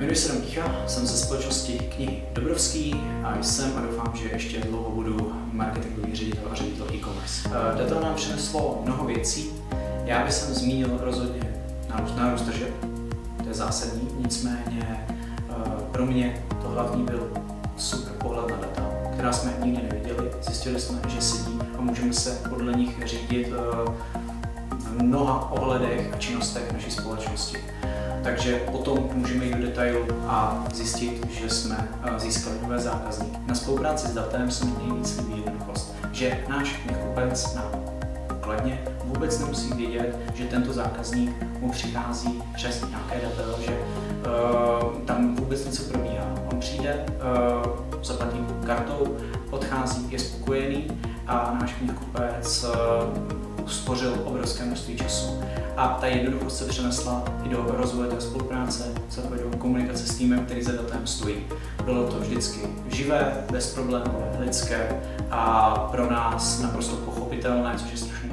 Jmenuji se Adam Pícha, jsem ze společnosti Knihy Dobrovský a jsem a doufám, že ještě dlouho budu marketingový ředitel a ředitel e-commerce. Data nám přineslo mnoho věcí. Já bych zmínil rozhodně nárůst tržeb, to je zásadní, nicméně pro mě to hlavní byl super pohled na data, která jsme nikdy neviděli. Zjistili jsme, že sedí a můžeme se podle nich řídit v mnoha ohledech a činnostech naší společnosti. Takže potom můžeme jít do detailu a zjistit, že jsme získali nové zákazníky. Na spolupráci s datem se mi nejvíc líbí jednoduchost, že náš knihkupec na pokladně vůbec nemusí vědět, že tento zákazník mu přichází přes nějaké data, že tam vůbec něco probíhá. On přijde, zaplatí kartou, odchází, je spokojený a náš knihkupec uspořil obrovské množství času. A ta jednoduchost se přenesla i do rozvoje té spolupráce, celkově do komunikace s týmem, který za datem stojí. Bylo to vždycky živé, bezproblémové, lidské a pro nás naprosto pochopitelné, což je strašně